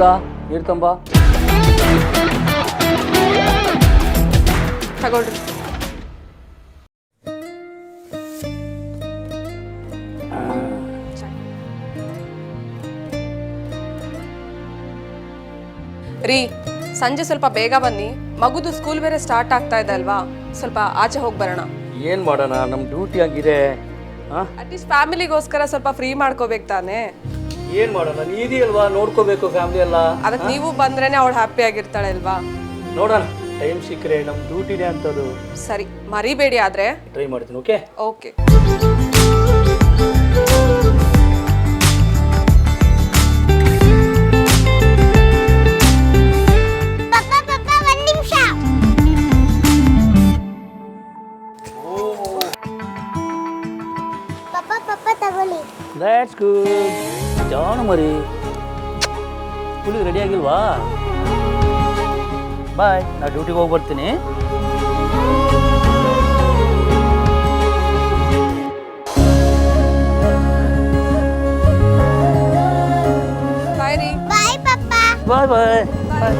ಅಮೃತ ನೀರು ತಂಬ. ತಗೊಳ್ರಿ. ರೀ, ಸಂಜೆ ಸ್ವಲ್ಪ ಬೇಗ ಬನ್ನಿ. ಮಗುದು ಸ್ಕೂಲ್ ಬೇರೆ ಸ್ಟಾರ್ಟ್ ಆಗ್ತಾ ಇದೆ ಅಲ್ವಾ, ಸ್ವಲ್ಪ ಆಚೆ ಹೋಗಿ ಬರೋಣ. ಏನು ಮಾಡೋಣ, ನಮ್ಮ ಡ್ಯೂಟಿ ಆಗಿದೆ. ಅಟ್ಲೀಸ್ಟ್ ಫ್ಯಾಮಿಲಿಗೋಸ್ಕರ ಸ್ವಲ್ಪ ಫ್ರೀ ಮಾಡ್ಕೋಬೇಕು ತಾನೆ. ಏನು ಮಾಡೋಣ, ನೀದಿ ಅಲ್ವಾ, ನೋಡ್ಕೋಬೇಕು ಫ್ಯಾಮಿಲಿ ಎಲ್ಲ. ಅದಕ್ಕೆ ನೀವು ಬಂದ್ರೇನೆ ಅವಳು ಹ್ಯಾಪಿ ಆಗಿರ್ತಾಳೆ ಅಲ್ವಾ. ನೋಡೋಣ, ಟೈಮ್ ಸಿಕ್ಕರೆ ನಮ್ಮ ಡ್ಯೂಟಿನೇ ಅಂತದ್ದು. ಸರಿ, ಮರಿಬೇಡಿ ಆದ್ರೆ. ಟ್ರೈ ಮಾಡ್ತೀನಿ. Okay okay. That's good. ಜಾನು ಮರಿ, ಸ್ಕೂಲಿಗೆ ರೆಡಿ ಆಗಿಲ್ವಾ? ಬಾಯ್, ನಾ ಡ್ಯೂಟಿಗೆ ಹೋಗಿ ಬರ್ತೀನಿ. ಬಾಯ್ ರೀ. ಬಾಯ್ ಪಪ್ಪ. ಬಾಯ್ ಬಾಯ್ ಬಾಯ್.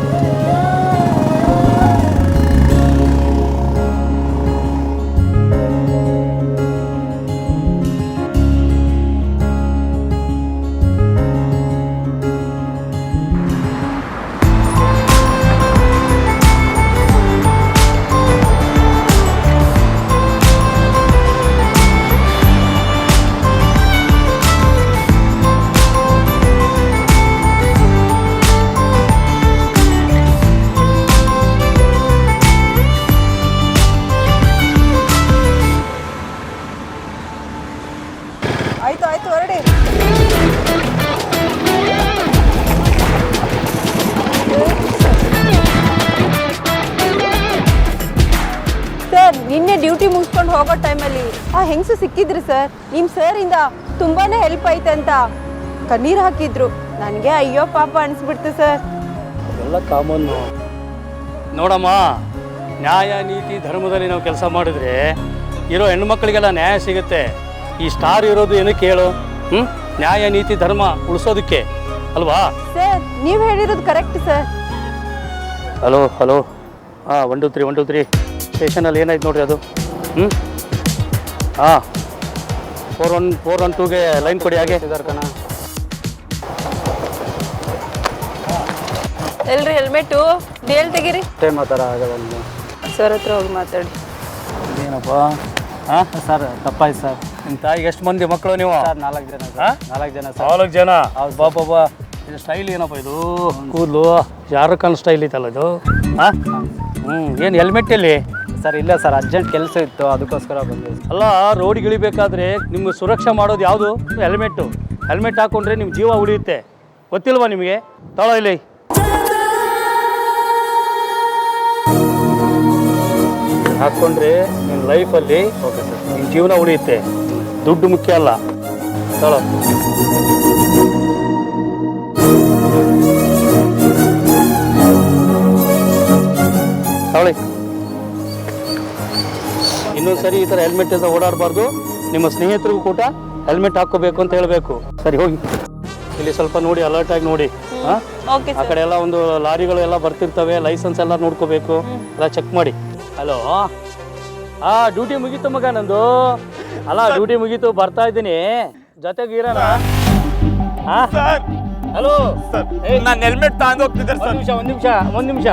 ಆಯ್ತು ಆಯ್ತು, ಹೊರಡಿ. ಸರ್, ನಿನ್ನೆ ಡ್ಯೂಟಿ ಮುಗಿಸ್ಕೊಂಡು ಹೋಗೋ ಟೈಮಲ್ಲಿ ಆ ಹೆಂಗಸು ಸಿಕ್ಕಿದ್ರು ಸರ್. ನಿಮ್ಮ ಸರಿಂದ ತುಂಬಾನೇ ಹೆಲ್ಪ್ ಐತೆ ಅಂತ ಕಣ್ಣೀರು ಹಾಕಿದ್ರು. ನನಗೆ ಅಯ್ಯೋ ಪಾಪ ಅನಿಸ್ಬಿಡ್ತು ಸರ್. ಎಲ್ಲ ಕಾಮನ್ನು ನೋಡಮ್ಮ, ನ್ಯಾಯ ನೀತಿ ಧರ್ಮದಲ್ಲಿ ನಾವು ಕೆಲಸ ಮಾಡಿದ್ರೆ ಇರೋ ಹೆಣ್ಮಕ್ಳಿಗೆಲ್ಲ ನ್ಯಾಯ ಸಿಗುತ್ತೆ. ಈ ಸ್ಟಾರ್ ಇರೋದು ಏನಕ್ಕೆ ಹೇಳು? ನ್ಯಾಯ ನೀತಿ ಧರ್ಮ ಉಳಿಸೋದಕ್ಕೆ ಅಲ್ವಾ? ಸರ್, ನೀವು ಹೇಳಿರೋದು ಕರೆಕ್ಟ್ ಸರ್. ಹಲೋ ಹಲೋ, ಹಾಂ 123 ಸ್ಟೇಷನಲ್ಲಿ ಏನಾಯ್ತು ನೋಡ್ರಿ ಅದು. ಹಾಂ 412ಗೆ ಲೈನ್ ಕೊಡಿ. ಹಾಗೆ ಕಣ. ಎಲ್ರಿ ಹೆಲ್ಮೆಟು ಡೇಲ್ ತೆಗೀರಿ. ಟೈಮ್ ಆ ಥರ ಆಗಲ್ಲ. ಸರ್ ಹತ್ರ ಹೋಗಿ ಮಾತಾಡಿ. ಏನಪ್ಪ? ಹಾಂ ಸರ್, ತಪ್ಪಾಯ್ತು ಸರ್. ನಿಮ್ಮ ತಾಯಿಗೆ ಎಷ್ಟು ಮಂದಿ ಮಕ್ಕಳು ನೀವು? ಸರ್ 4 ಜನ. ಹಾಂ 4 ಜನ ಸರ್. 4 ಜನ? ಬಾಬಾ, ಇದು ಸ್ಟೈಲ್ ಏನಪ್ಪ ಇದು? ಕೂದಲು ಶಾರುಖ್ ಖಾನ್ ಸ್ಟೈಲ್ ಐತಲ್ಲ ಇದು. ಹಾಂ ಏನು ಹೆಲ್ಮೆಟ್ ಎಲ್ಲಿ? ಸರ್ ಇಲ್ಲ ಸರ್, ಅರ್ಜೆಂಟ್ ಕೆಲಸ ಇತ್ತು, ಅದಕ್ಕೋಸ್ಕರ ಬಂದಿದೆ. ಅಲ್ಲ, ರೋಡಿಗೆ ಇಳಿಬೇಕಾದ್ರೆ ನಿಮ್ಮ ಸುರಕ್ಷೆ ಮಾಡೋದು ಯಾವುದು? ಹೆಲ್ಮೆಟ್ಟು. ಹೆಲ್ಮೆಟ್ ಹಾಕ್ಕೊಂಡ್ರೆ ನಿಮ್ಮ ಜೀವ ಉಳಿಯುತ್ತೆ, ಗೊತ್ತಿಲ್ವಾ ನಿಮಗೆ? ತಗೊಳ್ಳೋ ಇಲ್ಲಿ. ಹಾಕ್ಕೊಂಡ್ರೆ ನಿಮ್ಮ ಲೈಫಲ್ಲಿ ಓಕೆ ಸರ್, ನಿಮ್ಮ ಜೀವನ ಉಳಿಯುತ್ತೆ. ದುಡ್ಡು ಮುಖ್ಯ ಅಲ್ಲ. ತಗೊಳ್ಳೋ. ತಗೊಳ್ಳಿ. ಇನ್ನೊಂದ್ಸರಿ ಈ ಥರ ಹೆಲ್ಮೆಟ್ ಇಂದ ಓಡಾಡಬಾರ್ದು. ನಿಮ್ಮ ಸ್ನೇಹಿತರಿಗೂ ಕೂಡ ಹೆಲ್ಮೆಟ್ ಹಾಕ್ಕೋಬೇಕು ಅಂತ ಹೇಳಬೇಕು. ಸರಿ, ಹೋಗಿ. ಇಲ್ಲಿ ಸ್ವಲ್ಪ ನೋಡಿ, ಅಲರ್ಟ್ ಆಗಿ ನೋಡಿ. ಆ ಕಡೆ ಎಲ್ಲ ಒಂದು ಲಾರಿಗಳು ಎಲ್ಲ ಬರ್ತಿರ್ತವೆ, ಲೈಸೆನ್ಸ್ ಎಲ್ಲ ನೋಡ್ಕೋಬೇಕು, ಎಲ್ಲ ಚೆಕ್ ಮಾಡಿ. ಹಲೋ, ಡ್ಯೂಟಿ ಮುಗೀತು ಮಗ ನಂದು. ಅಲ್ಲ, ಡ್ಯೂಟಿ ಮುಗೀತು, ಬರ್ತಾ ಇದ್ದೀನಿ, ಜೊತೆಗೆ ಇರೋಣ. ಹಲೋ ಸರ್, ನಾನು ಹೆಲ್ಮೆಟ್ ತಗೊಂಡು ಹೋಗ್ತಿದ್ದೆ ಸರ್. ಒಂದ್ ನಿಮಿಷ.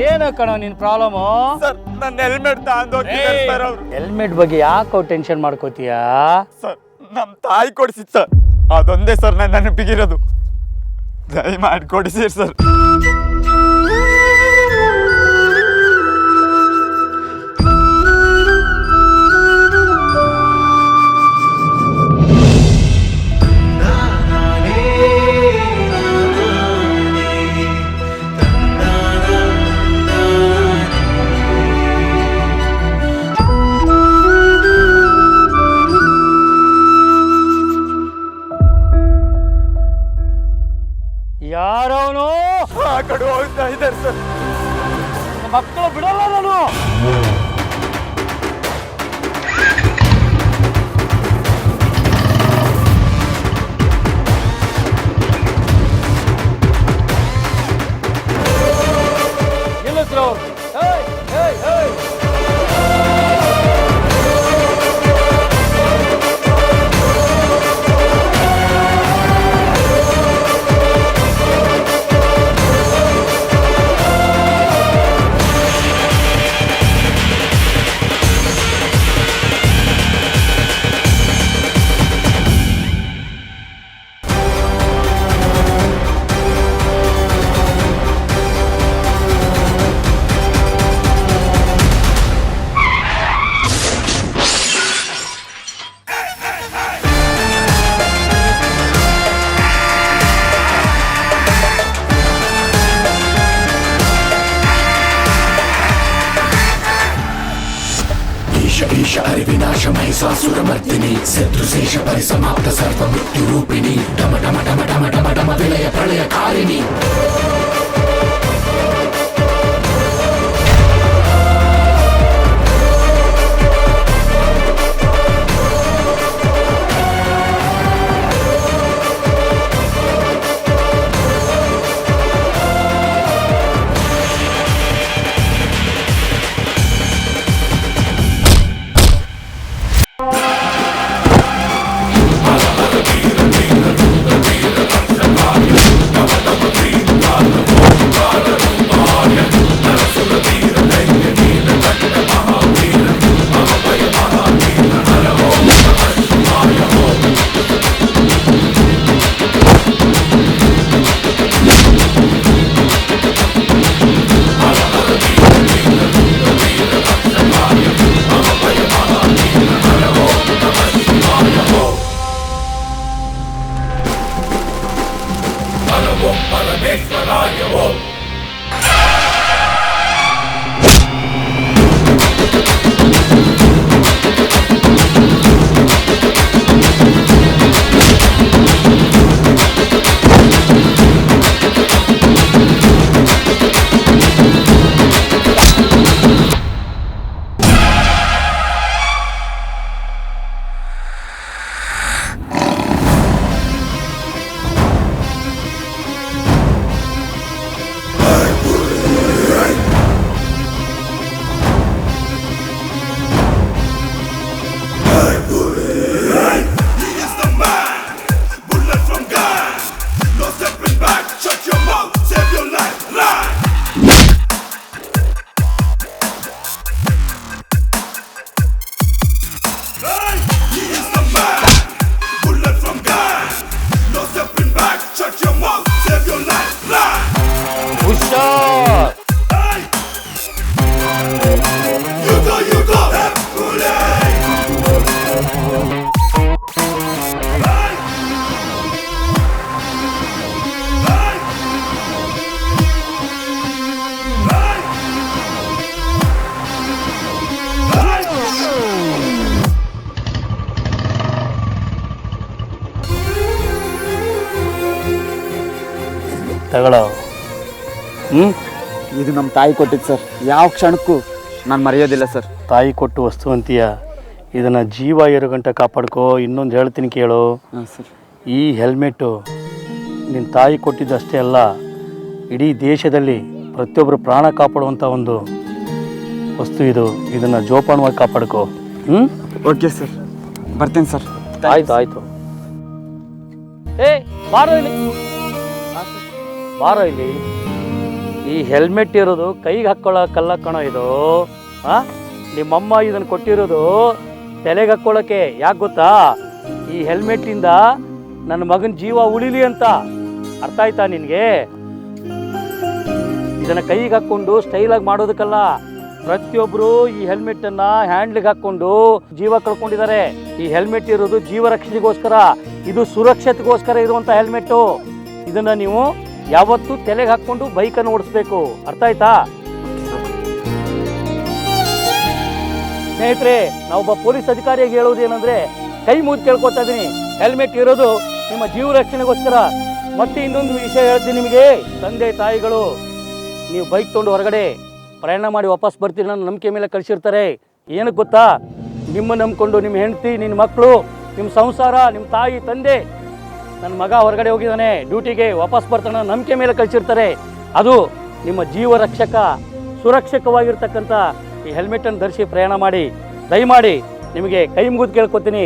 ಏನು ಕಣೋ ನಿನ್ ಪ್ರಾಬ್ಲಮು? ಸರ್, ನನ್ನ ಹೆಲ್ಮೆಟ್ ತಗೊಂಡು ಹೋಗ್ತಿದ್ದೆ ಸರ್. ಅವ್ರು ಹೆಲ್ಮೆಟ್ ಬಗ್ಗೆ ಯಾಕೋ ಟೆನ್ಷನ್ ಮಾಡ್ಕೋತೀಯಾ? ಸರ್, ನಮ್ಮ ತಾಯಿ ಕೊಡಿಸಿದ್ ಸರ್, ಅದೊಂದೇ ಸರ್ ನನ್ನ ನೆನಪಿಗಿರೋದು. ದಯಮಾಡಿ ಕೊಡಿಸಿರಿ ಸರ್. ಯಾರವನು? ಆ ಕಡೆ ಹೋಗ್ತಾ ಇದ್ದಾರೆ ಸರ್. ಮಕ್ಕಳು ಬಿಡಲ್ಲ ನಾನು. महिषासुरमर्दिनी शत्रुशेष परिसमाप्त सर्वमृत्युरूपिणी डम डम डम डम डम डम विलय प्रलयकारिणी ತಗೊಳ್ಳೋ. ಇದು ನಮ್ಮ ತಾಯಿ ಕೊಟ್ಟಿದ್ದು ಸರ್. ಯಾವ ಕ್ಷಣಕ್ಕೂ ನಾನು ಮರೆಯೋದಿಲ್ಲ ಸರ್. ತಾಯಿ ಕೊಟ್ಟು ವಸ್ತು ಅಂತೀಯ, ಇದನ್ನು ಜೀವ ಇರೋ ಗಂಟೆ ಕಾಪಾಡ್ಕೋ. ಇನ್ನೊಂದು ಹೇಳ್ತೀನಿ ಕೇಳು. ಹಾಂ ಸರ್. ಈ ಹೆಲ್ಮೆಟ್ಟು ನಿನ್ನ ತಾಯಿ ಕೊಟ್ಟಿದ್ದಷ್ಟೇ ಅಲ್ಲ, ಇಡೀ ದೇಶದಲ್ಲಿ ಪ್ರತಿಯೊಬ್ಬರು ಪ್ರಾಣ ಕಾಪಾಡುವಂಥ ಒಂದು ವಸ್ತು ಇದು. ಇದನ್ನು ಜೋಪಾನವಾಗಿ ಕಾಪಾಡ್ಕೋ. ಓಕೆ ಸರ್, ಬರ್ತೀನಿ ಸರ್. ಆಯ್ತು ಆಯಿತು. ಬಾರೋ ಇಲ್ಲಿ, ಬಾರೋ ಇಲ್ಲಿ. ಈ ಹೆಲ್ಮೆಟ್ ಇರೋದು ಕೈಗೆ ಹಾಕ್ಕೊಳ್ಳೋಕ್ಕಲ್ಲ ಕಣೋ ಇದು. ನಿಮ್ಮಮ್ಮ ಇದನ್ನು ಕೊಟ್ಟಿರೋದು ತಲೆಗೆ ಹಾಕ್ಕೊಳ್ಳೋಕ್ಕೆ. ಯಾಕೆ ಗೊತ್ತಾ? ಈ ಹೆಲ್ಮೆಟ್ಟಿಂದ ನನ್ನ ಮಗನ ಜೀವ ಉಳಿಲಿ ಅಂತ. ಅರ್ಥ ಆಯ್ತಾ ನಿನಗೆ? ಇದನ್ನು ಕೈಗೆ ಹಾಕ್ಕೊಂಡು ಸ್ಟೈಲಾಗಿ ಮಾಡೋದಕ್ಕಲ್ಲ. ಪ್ರತಿಯೊಬ್ಬರು ಈ ಹೆಲ್ಮೆಟ್ಟನ್ನು ಹ್ಯಾಂಡ್ಲಿಗೆ ಹಾಕ್ಕೊಂಡು ಜೀವ ಕಳ್ಕೊಂಡಿದ್ದಾರೆ. ಈ ಹೆಲ್ಮೆಟ್ ಇರೋದು ಜೀವ ರಕ್ಷಣೆಗೋಸ್ಕರ, ಇದು ಸುರಕ್ಷತೆಗೋಸ್ಕರ ಇರುವಂಥ ಹೆಲ್ಮೆಟ್ಟು. ಇದನ್ನು ನೀವು ಯಾವತ್ತೂ ತಲೆಗೆ ಹಾಕ್ಕೊಂಡು ಬೈಕನ್ನು ಓಡಿಸ್ಬೇಕು. ಅರ್ಥ ಆಯ್ತಾ? ಸ್ನೇಹಿತರೆ, ನಾವೊಬ್ಬ ಪೊಲೀಸ್ ಅಧಿಕಾರಿಯಾಗಿ ಹೇಳೋದು ಏನಂದ್ರೆ, ಕೈ ಮುಗಿದು ಕೇಳ್ಕೊತಾ ಇದ್ದೀನಿ, ಹೆಲ್ಮೆಟ್ ಇರೋದು ನಿಮ್ಮ ಜೀವ ರಕ್ಷಣೆಗೋಸ್ಕರ. ಮತ್ತೆ ಇನ್ನೊಂದು ವಿಷಯ ಹೇಳ್ತೀನಿ ನಿಮಗೆ, ತಂದೆ ತಾಯಿಗಳು, ನೀವು ಬೈಕ್ ತೊಗೊಂಡು ಹೊರಗಡೆ ಪ್ರಯಾಣ ಮಾಡಿ ವಾಪಸ್ ಬರ್ತೀರಿ ನನ್ನ ನಂಬಿಕೆ ಮೇಲೆ ಕಳಿಸಿರ್ತಾರೆ. ಏನಕ್ಕೆ ಗೊತ್ತಾ? ನಿಮ್ಮ ನಂಬ್ಕೊಂಡು ನಿಮ್ಮ ಹೆಂಡತಿ, ನಿನ್ನ ಮಕ್ಕಳು, ನಿಮ್ಮ ಸಂಸಾರ, ನಿಮ್ಮ ತಾಯಿ ತಂದೆ, ನನ್ನ ಮಗ ಹೊರಗಡೆ ಹೋಗಿದ್ದಾನೆ ಡ್ಯೂಟಿಗೆ, ವಾಪಸ್ ಬರ್ತಾನೆ ನಂಬಿಕೆ ಮೇಲೆ ಕಳಿಸಿರ್ತಾರೆ. ಅದು ನಿಮ್ಮ ಜೀವ ರಕ್ಷಕ, ಸುರಕ್ಷಕವಾಗಿರ್ತಕ್ಕಂಥ ಈ ಹೆಲ್ಮೆಟನ್ನು ಧರಿಸಿ ಪ್ರಯಾಣ ಮಾಡಿ. ದಯಮಾಡಿ ನಿಮಗೆ ಕೈ ಮುಗಿದು ಕೇಳ್ಕೊತೀನಿ,